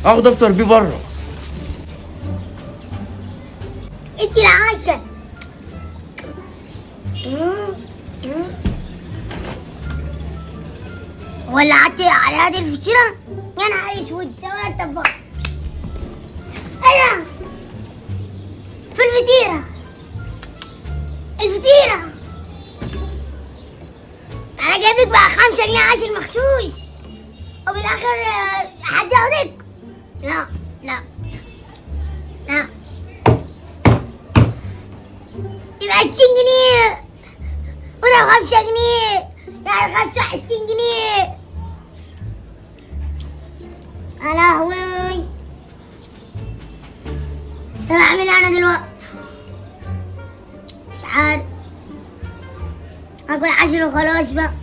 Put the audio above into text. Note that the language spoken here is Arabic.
اخد افطر بيه بره. انت العشاء. ولعتي على هذه الفطيرة؟ يا نهار اسود سويت الطباخ. انا في الفطيرة انا جايب لك بقى 5 جنيه عشان مخصوص، وبالاخر هديهولك. لا لا لا، يبقى 20 جنيه ولا 5 جنيه، يعني 25 جنيه. يا لهوي، طب اعمل إيه انا دلوقتي؟ مش عارف، اكل 10 وخلاص بقى.